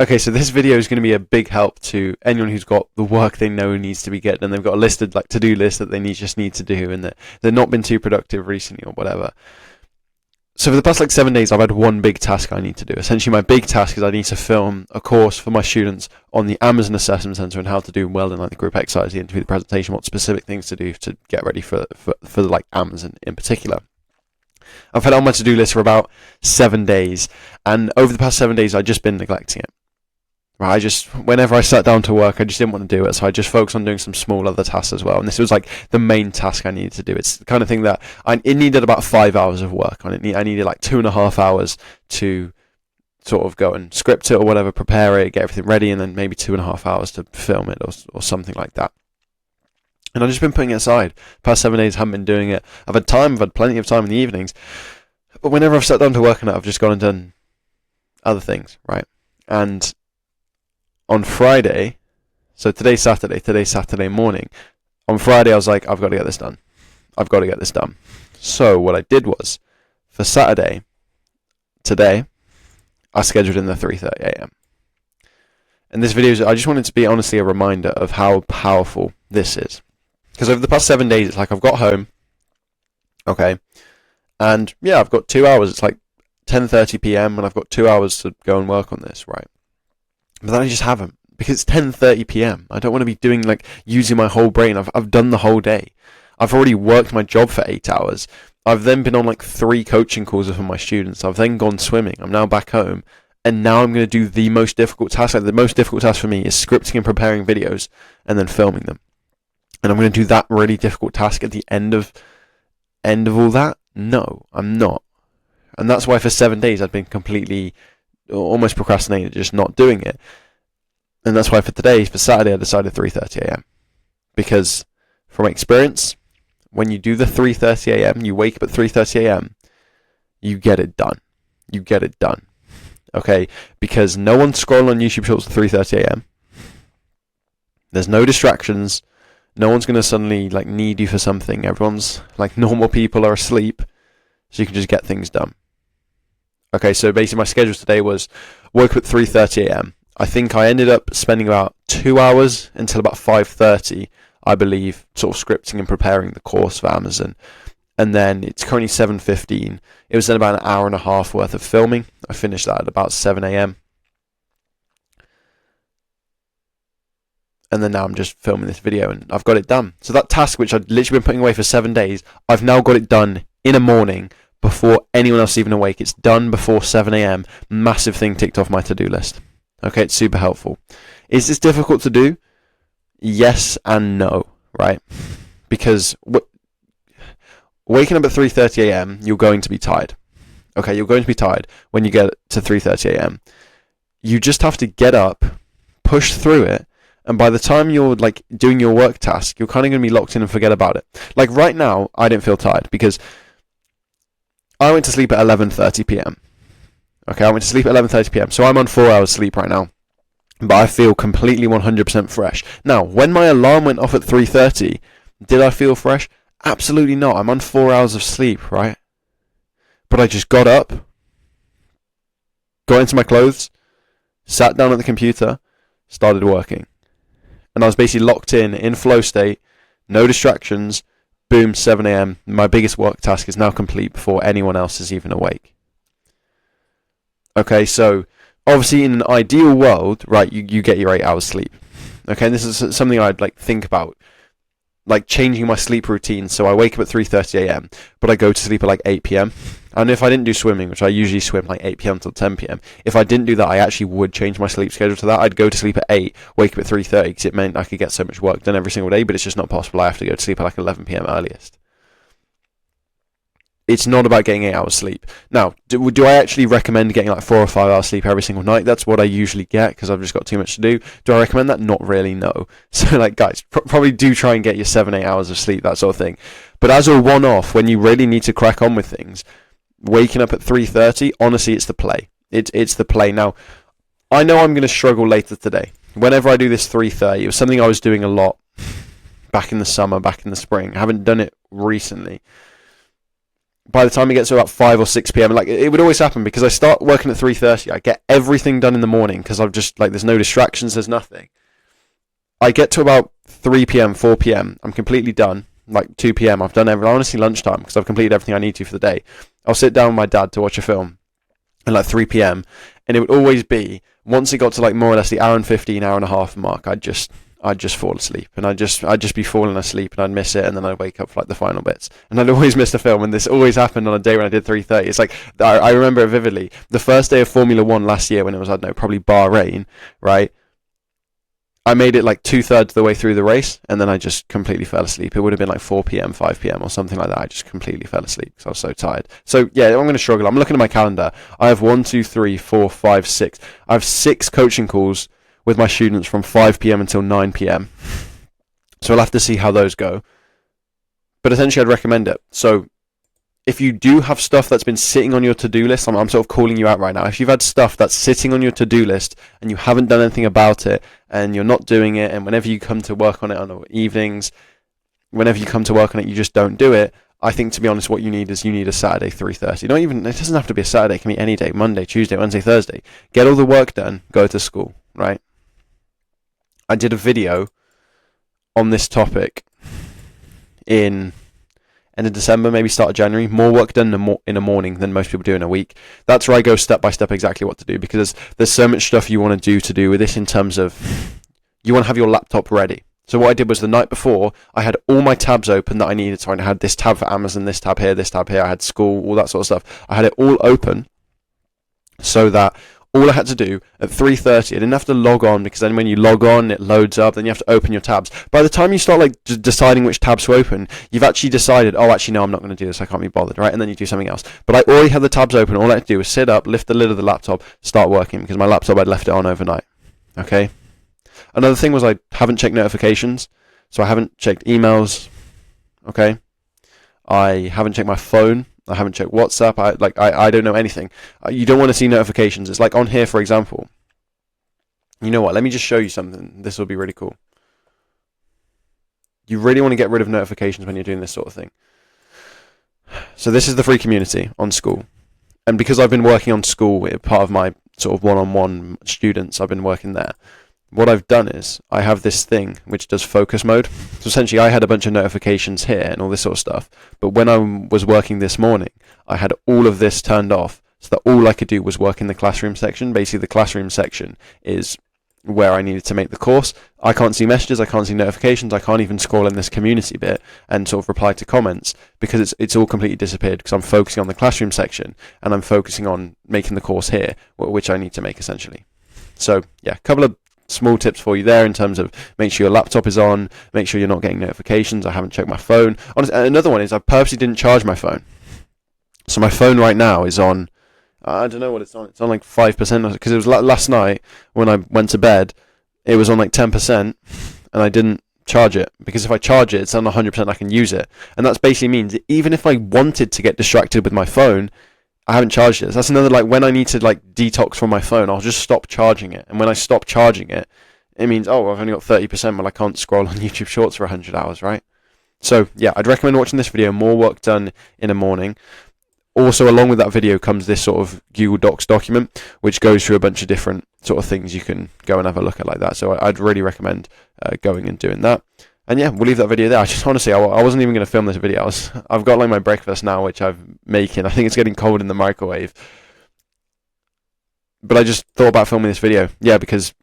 Okay, so this video is going to be a big help to anyone who's got the work they know needs to be getting, and they've got a listed like to-do list that they just need to do, and that they've not been too productive recently or whatever. So for the past 7 days, I've had one big task I need to do. Essentially, my big task is I need to film a course for my students on the Amazon Assessment Center and how to do well in the group exercise, the interview, the presentation, what specific things to do to get ready for Amazon in particular. I've had it on my to-do list for about 7 days, and over the past 7 days, I've just been neglecting it. Right, whenever I sat down to work, I just didn't want to do it, so I just focused on doing some small other tasks as well. And this was the main task I needed to do. It's the kind of thing that it needed about 5 hours of work on it. I needed 2.5 hours to sort of go and script it or whatever, prepare it, get everything ready, and then maybe 2.5 hours to film it or something like that. And I've just been putting it aside. Past 7 days, haven't been doing it. I've had plenty of time in the evenings, but whenever I've sat down to work on it, I've just gone and done other things, right? And on Friday, so today's Saturday morning, on Friday I was like, I've got to get this done. So what I did was, for Saturday, today, I scheduled in the 3:30 a.m. And this video, I just wanted to be honestly a reminder of how powerful this is. Because over the past 7 days, it's I've got home, okay, and yeah, I've got 2 hours, it's 10:30 p.m. and I've got 2 hours to go and work on this, right? But then I just haven't, because it's 10:30 p.m. I don't want to be doing using my whole brain. I've done the whole day. I've already worked my job for 8 hours. I've then been on 3 coaching calls with my students. I've then gone swimming. I'm now back home, and now I'm going to do the most difficult task. The most difficult task for me is scripting and preparing videos and then filming them. And I'm going to do that really difficult task at the end of all that. No, I'm not. And that's why for 7 days I've been completely almost procrastinated, just not doing it. And that's why for Saturday, I decided 3:30 a.m. Because from experience, when you do the 3:30 a.m., you wake up at 3:30 a.m., you get it done. Okay? Because no one's scrolling on YouTube Shorts at 3:30 a.m. There's no distractions. No one's going to suddenly need you for something. Everyone's normal people are asleep, so you can just get things done. Okay, so basically my schedule today was woke up at 3:30 a.m. I think I ended up spending about 2 hours until about 5:30, I believe, sort of scripting and preparing the course for Amazon. And then it's currently 7:15. It was then about an hour and a half worth of filming. I finished that at about 7 a.m. And then now I'm just filming this video and I've got it done. So that task, which I'd literally been putting away for 7 days, I've now got it done in a morning before anyone else is even awake. It's done before 7 a.m. Massive thing ticked off my to-do list. Okay, it's super helpful. Is this difficult to do? Yes and no, right? Because waking up at 3:30 a.m., you're going to be tired. Okay, you're going to be tired when you get to 3:30 a.m. You just have to get up, push through it, and by the time you're doing your work task, you're kind of going to be locked in and forget about it. Right now, I don't feel tired because I went to sleep at 11:30 p.m. Okay, I went to sleep at 11:30 p.m. So I'm on 4 hours sleep right now. But I feel completely 100% fresh. Now, when my alarm went off at 3:30, did I feel fresh? Absolutely not. I'm on 4 hours of sleep, right? But I just got up, got into my clothes, sat down at the computer, started working. And I was basically locked in flow state, no distractions. Boom, 7 a.m. My biggest work task is now complete before anyone else is even awake. Okay, so obviously in an ideal world, right, you get your 8 hours sleep. Okay, and this is something I'd think about, changing my sleep routine. So I wake up at 3:30 a.m., but I go to sleep at 8 p.m. And if I didn't do swimming, which I usually swim 8 p.m. till 10 p.m., if I didn't do that, I actually would change my sleep schedule to that. I'd go to sleep at 8, wake up at 3:30, because it meant I could get so much work done every single day, but it's just not possible. I have to go to sleep at 11 p.m. earliest. It's not about getting 8 hours sleep. Now, do I actually recommend getting 4 or 5 hours sleep every single night? That's what I usually get because I've just got too much to do. Do I recommend that? Not really, no. So guys, probably do try and get your 7-8 hours of sleep, that sort of thing. But as a one-off, when you really need to crack on with things, waking up at 3:30, honestly, it's the play. It's the play. Now, I know I'm going to struggle later today. Whenever I do this 3:30, it was something I was doing a lot back in the summer, back in the spring. I haven't done it recently. by the time it gets to about 5 or 6 p.m, like it would always happen because I start working at 3:30. I get everything done in the morning because I've just like there's no distractions, there's nothing. I get to about 3 p.m, 4 p.m. I'm completely done. Like 2 p.m, I've done everything. Honestly, lunchtime because I've completed everything I need to for the day. I'll sit down with my dad to watch a film at like 3 p.m, and it would always be once it got to like more or less the hour and 15, hour and a half mark, I'd just fall asleep, and I'd just be falling asleep, and I'd miss it, and then I'd wake up for like the final bits, and I'd always miss the film. And this always happened on a day when I did 3:30. It's like I remember it vividly. The first day of Formula One last year, when it was, I don't know, probably Bahrain, right? I made it like 2/3 of the way through the race, and then I just completely fell asleep. It would have been like 4 p.m, 5 p.m, or something like that. I just completely fell asleep because I was so tired. So yeah, I'm going to struggle. I'm looking at my calendar. I have 1, 2, 3, 4, 5, 6. I have 6 coaching calls with my students from 5 p.m until 9 p.m. So I'll have to see how those go. But essentially, I'd recommend it. So if you do have stuff that's been sitting on your to-do list, I'm sort of calling you out right now. If you've had stuff that's sitting on your to-do list and you haven't done anything about it and you're not doing it, and whenever you come to work on it on evenings, whenever you come to work on it, you just don't do it, I think, to be honest, what you need is a Saturday 3:30. Not even, it doesn't have to be a Saturday. It can be any day, Monday, Tuesday, Wednesday, Thursday. Get all the work done, go to school, right? I did a video on this topic in end of December, maybe start of January. More work done in a morning than most people do in a week. That's where I go step by step exactly what to do, because there's so much stuff you want to do with this, in terms of you want to have your laptop ready. So what I did was the night before, I had all my tabs open that I needed. So I had this tab for Amazon, this tab here, I had school, all that sort of stuff. I had it all open so that all I had to do at 3:30, I didn't have to log on, because then when you log on, it loads up, then you have to open your tabs. By the time you start like deciding which tabs to open, you've actually decided, oh, actually, no, I'm not going to do this, I can't be bothered, right? And then you do something else. But I already had the tabs open. All I had to do was sit up, lift the lid of the laptop, start working, because my laptop, I'd left it on overnight. Okay? Another thing was I haven't checked notifications, so I haven't checked emails, okay? I haven't checked my phone. I haven't checked WhatsApp. I don't know anything. You don't want to see notifications. It's like on here, for example. You know what? Let me just show you something. This will be really cool. You really want to get rid of notifications when you're doing this sort of thing. So this is the free community on school. And because I've been working on school with part of my sort of one-on-one students, I've been working there. What I've done is I have this thing which does focus mode. So essentially I had a bunch of notifications here and all this sort of stuff. But when I was working this morning, I had all of this turned off so that all I could do was work in the classroom section. Basically, the classroom section is where I needed to make the course. I can't see messages, I can't see notifications, I can't even scroll in this community bit and sort of reply to comments, because it's all completely disappeared, because I'm focusing on the classroom section and I'm focusing on making the course here, which I need to make essentially. So yeah, a couple of small tips for you there in terms of make sure your laptop is on, make sure you're not getting notifications. I haven't checked my phone. Honestly, another one is I purposely didn't charge my phone. So my phone right now is on, I don't know what it's on. It's on like 5%, because it was last night when I went to bed, it was on like 10%, and I didn't charge it, because if I charge it, it's on 100%, I can use it. And that basically means that even if I wanted to get distracted with my phone, I haven't charged it. So that's another, like, when I need to like detox from my phone, I'll just stop charging it. And when I stop charging it, it means, oh, I've only got 30%, well, I can't scroll on YouTube Shorts for 100 hours, right? So yeah, I'd recommend watching this video. More work done in the morning. Also, along with that video comes this sort of Google Docs document, which goes through a bunch of different sort of things you can go and have a look at like that. So I'd really recommend going and doing that. And yeah, we'll leave that video there. I just honestly, I wasn't even going to film this video. I've got like my breakfast now, which I'm making. I think it's getting cold in the microwave. But I just thought about filming this video. Yeah, because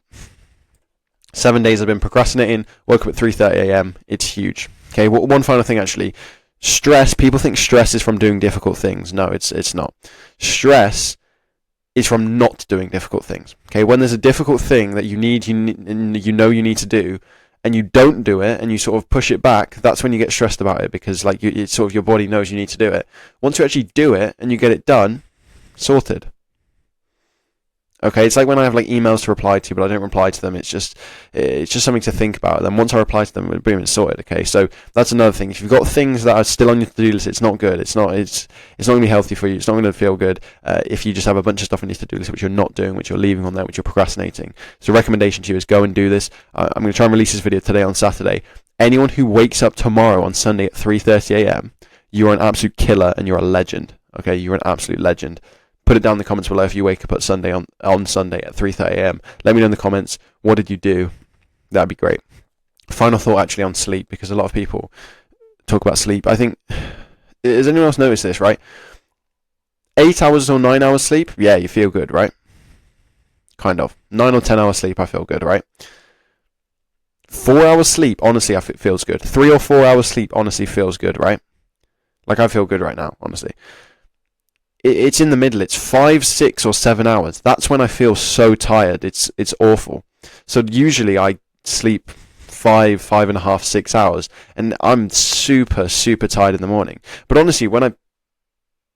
7 days I've been procrastinating. Woke up at 3:30 a.m. It's huge. Okay, one final thing actually. Stress. People think stress is from doing difficult things. No, it's not. Stress is from not doing difficult things. Okay, when there's a difficult thing that you know you need to do, and you don't do it, and you sort of push it back, that's when you get stressed about it, because like it's sort of your body knows you need to do it. Once you actually do it and you get it done, sorted. Okay, it's like when I have like emails to reply to, but I don't reply to them. It's just something to think about. Then once I reply to them, boom, it's sorted. Okay, so that's another thing. If you've got things that are still on your to-do list, it's not good. It's not going to be healthy for you. It's not going to feel good if you just have a bunch of stuff on your to-do list which you're not doing, which you're leaving on there, which you're procrastinating. So recommendation to you is go and do this. I'm going to try and release this video today on Saturday. Anyone who wakes up tomorrow on Sunday at 3:30 a.m., you're an absolute killer and you're a legend. Okay, you're an absolute legend. Put it down in the comments below if you wake up on Sunday at 3:30 a.m. Let me know in the comments, what did you do? That'd be great. Final thought actually on sleep, because a lot of people talk about sleep. I think, has anyone else noticed this, right? 8 hours or 9 hours sleep, yeah, you feel good, right? Kind of. 9 or 10 hours sleep, I feel good, right? 4 hours sleep, honestly, it feels good. 3 or 4 hours sleep, honestly, feels good, right? Like, I feel good right now, honestly. It's in the middle. It's 5, 6, or 7 hours. That's when I feel so tired. It's awful. So usually I sleep 5.5, 6 hours, and I'm super, super tired in the morning. But honestly, when I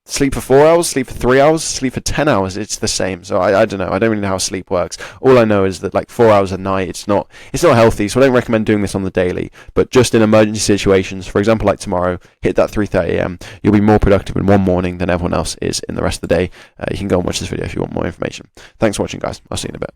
sleep for 4 hours, sleep for 3 hours, sleep for 10 hours, it's the same. So I don't know. I don't really know how sleep works. All I know is that like 4 hours a night, it's not healthy. So I don't recommend doing this on the daily. But just in emergency situations, for example, like tomorrow, hit that 3:30 a.m. You'll be more productive in one morning than everyone else is in the rest of the day. You can go and watch this video if you want more information. Thanks for watching, guys. I'll see you in a bit.